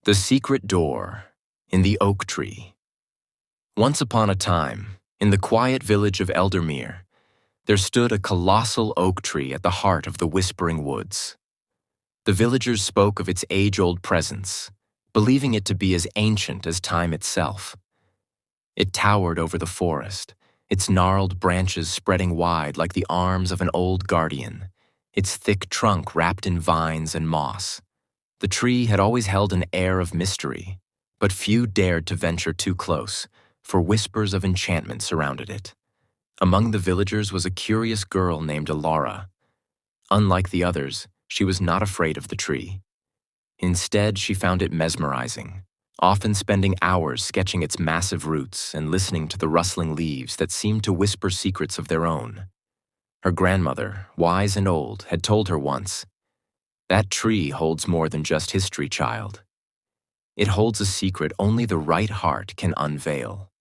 The Secret Door in the Oak Tree. Once upon a time, in the quiet village of Eldermere, there stood a colossal oak tree at the heart of the Whispering Woods. The villagers spoke of its age-old presence, believing it to be as ancient as time itself. It towered over the forest, its gnarled branches spreading wide like the arms of an old guardian, its thick trunk wrapped in vines and moss. The tree had always held an air of mystery, but few dared to venture too close, for whispers of enchantment surrounded it. Among the villagers was a curious girl named Alara. Unlike the others, she was not afraid of the tree. Instead, she found it mesmerizing, often spending hours sketching its massive roots and listening to the rustling leaves that seemed to whisper secrets of their own. Her grandmother, wise and old, had told her once, "That tree holds more than just history, child. It holds a secret only the right heart can unveil."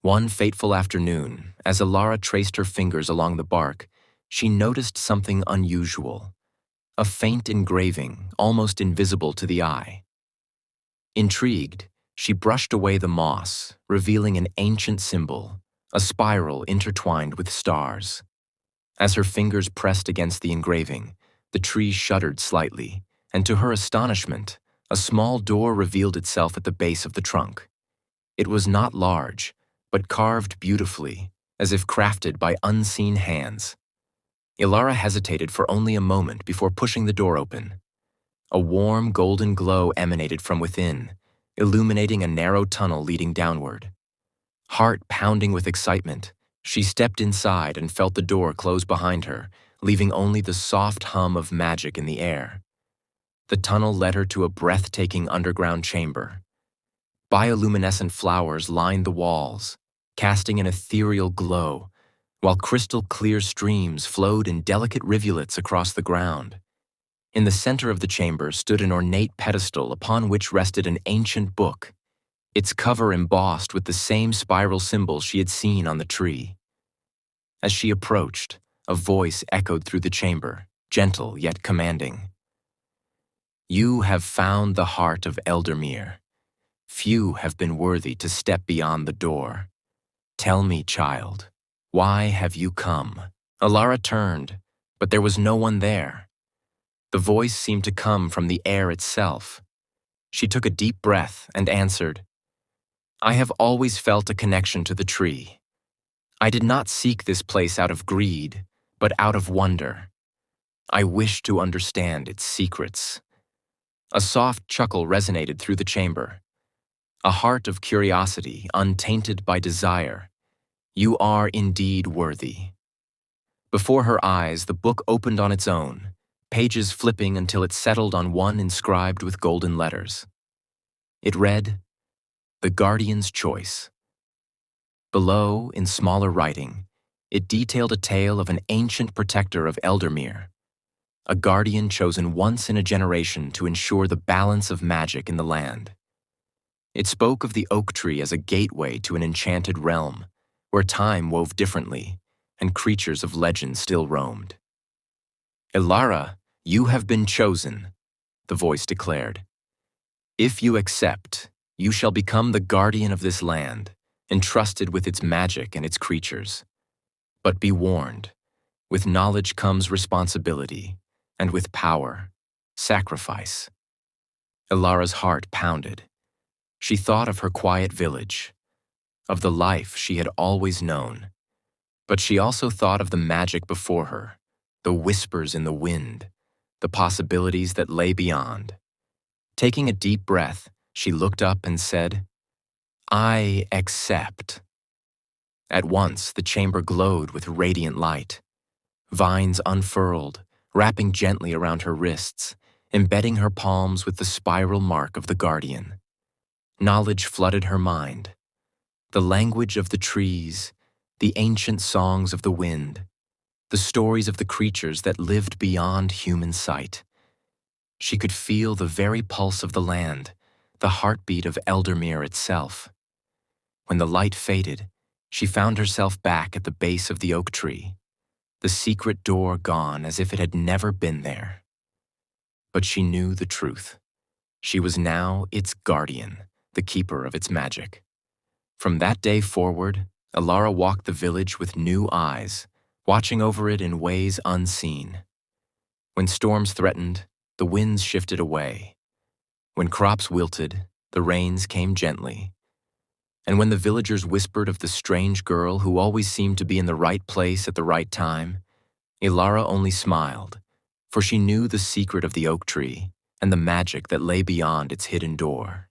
One fateful afternoon, as Alara traced her fingers along the bark, she noticed something unusual, a faint engraving almost invisible to the eye. Intrigued, she brushed away the moss, revealing an ancient symbol, a spiral intertwined with stars. As her fingers pressed against the engraving, the tree shuddered slightly, and to her astonishment, a small door revealed itself at the base of the trunk. It was not large, but carved beautifully, as if crafted by unseen hands. Alara hesitated for only a moment before pushing the door open. A warm golden glow emanated from within, illuminating a narrow tunnel leading downward. Heart pounding with excitement, she stepped inside and felt the door close behind her, leaving only the soft hum of magic in the air. The tunnel led her to a breathtaking underground chamber. Bioluminescent flowers lined the walls, casting an ethereal glow, while crystal-clear streams flowed in delicate rivulets across the ground. In the center of the chamber stood an ornate pedestal upon which rested an ancient book, its cover embossed with the same spiral symbol she had seen on the tree. As she approached, a voice echoed through the chamber, gentle yet commanding. "You have found the heart of Eldermere. Few have been worthy to step beyond the door. Tell me, child, why have you come?" Alara turned, but there was no one there. The voice seemed to come from the air itself. She took a deep breath and answered, "I have always felt a connection to the tree. I did not seek this place out of greed, but out of wonder. I wish to understand its secrets." A soft chuckle resonated through the chamber. A heart of curiosity, untainted by desire. "You are indeed worthy." Before her eyes, the book opened on its own, pages flipping until it settled on one inscribed with golden letters. It read, "The Guardian's Choice." Below, in smaller writing, it detailed a tale of an ancient protector of Eldermere, a guardian chosen once in a generation to ensure the balance of magic in the land. It spoke of the oak tree as a gateway to an enchanted realm, where time wove differently, and creatures of legend still roamed. "Alara, you have been chosen," the voice declared. "If you accept, you shall become the guardian of this land, entrusted with its magic and its creatures. But be warned, with knowledge comes responsibility, and with power, sacrifice." Alara's heart pounded. She thought of her quiet village, of the life she had always known. But she also thought of the magic before her, the whispers in the wind, the possibilities that lay beyond. Taking a deep breath, she looked up and said, "I accept." At once, the chamber glowed with radiant light. Vines unfurled, wrapping gently around her wrists, embedding her palms with the spiral mark of the guardian. Knowledge flooded her mind. The language of the trees, the ancient songs of the wind, the stories of the creatures that lived beyond human sight. She could feel the very pulse of the land, the heartbeat of Eldermere itself. When the light faded, she found herself back at the base of the oak tree, the secret door gone as if it had never been there. But she knew the truth. She was now its guardian, the keeper of its magic. From that day forward, Elara walked the village with new eyes, watching over it in ways unseen. When storms threatened, the winds shifted away. When crops wilted, the rains came gently. And when the villagers whispered of the strange girl who always seemed to be in the right place at the right time, Elara only smiled, for she knew the secret of the oak tree and the magic that lay beyond its hidden door.